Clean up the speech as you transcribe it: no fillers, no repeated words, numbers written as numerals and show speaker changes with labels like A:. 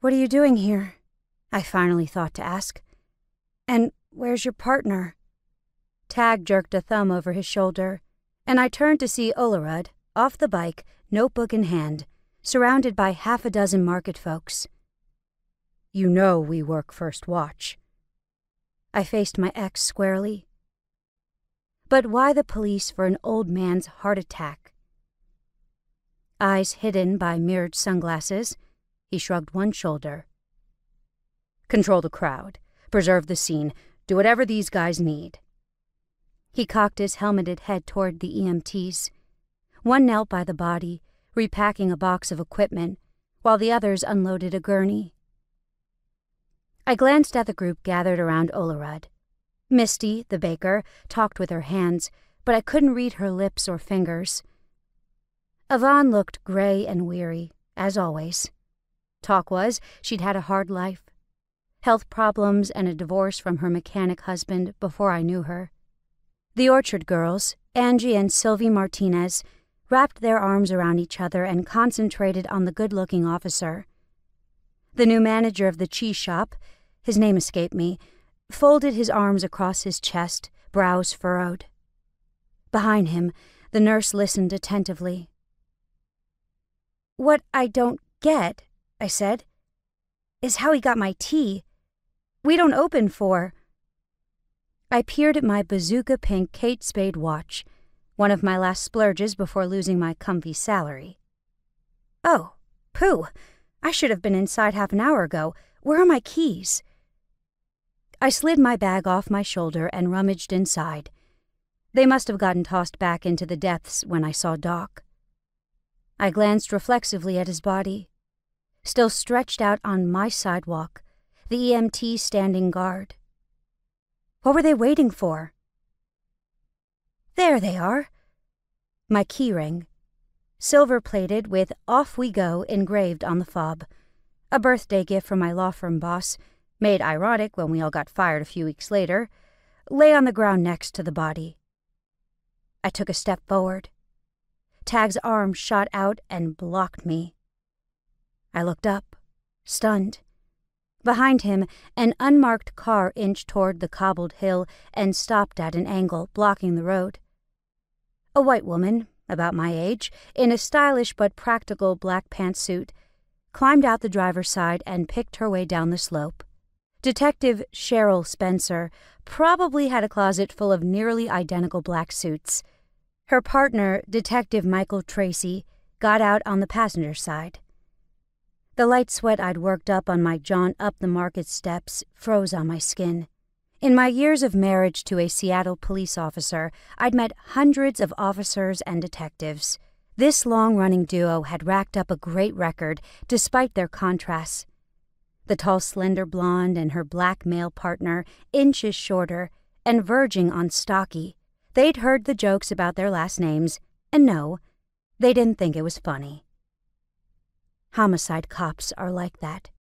A: "What are you doing here?" I finally thought to ask. "And where's your partner?" Tag jerked a thumb over his shoulder, and I turned to see Olerud, off the bike, notebook in hand, surrounded by half a dozen market folks. "You know we work first watch." I faced my ex squarely. But why the police for an old man's heart attack? Eyes hidden by mirrored sunglasses, he shrugged one shoulder. "Control the crowd, preserve the scene, do whatever these guys need." He cocked his helmeted head toward the EMTs. One knelt by the body, repacking a box of equipment, while the others unloaded a gurney. I glanced at the group gathered around Olerud. Misty, the baker, talked with her hands, but I couldn't read her lips or fingers. Yvonne looked gray and weary, as always. Talk was, she'd had a hard life. Health problems and a divorce from her mechanic husband before I knew her. The Orchard girls, Angie and Sylvie Martinez, wrapped their arms around each other and concentrated on the good-looking officer. The new manager of the cheese shop, his name escaped me, folded his arms across his chest, brows furrowed. Behind him, the nurse listened attentively. "What I don't get," I said, "is how he got my tea. We don't open for—" I peered at my bazooka-pink Kate Spade watch, one of my last splurges before losing my comfy salary. "Oh, pooh! I should have been inside half an hour ago. Where are my keys?" I slid my bag off my shoulder and rummaged inside. They must have gotten tossed back into the depths when I saw Doc. I glanced reflexively at his body, still stretched out on my sidewalk, the EMT standing guard. What were they waiting for? There they are. My key ring, silver-plated with "Off We Go" engraved on the fob, a birthday gift from my law firm boss, made ironic when we all got fired a few weeks later, lay on the ground next to the body. I took a step forward. Tag's arm shot out and blocked me. I looked up, stunned. Behind him, an unmarked car inched toward the cobbled hill and stopped at an angle, blocking the road. A white woman, about my age, in a stylish but practical black pantsuit, climbed out the driver's side and picked her way down the slope. Detective Cheryl Spencer probably had a closet full of nearly identical black suits. Her partner, Detective Michael Tracy, got out on the passenger side. The light sweat I'd worked up on my jaunt up the market steps froze on my skin. In my years of marriage to a Seattle police officer, I'd met hundreds of officers and detectives. This long-running duo had racked up a great record, despite their contrasts. The tall, slender blonde and her black male partner, inches shorter and verging on stocky. They'd heard the jokes about their last names, and no, they didn't think it was funny. Homicide cops are like that.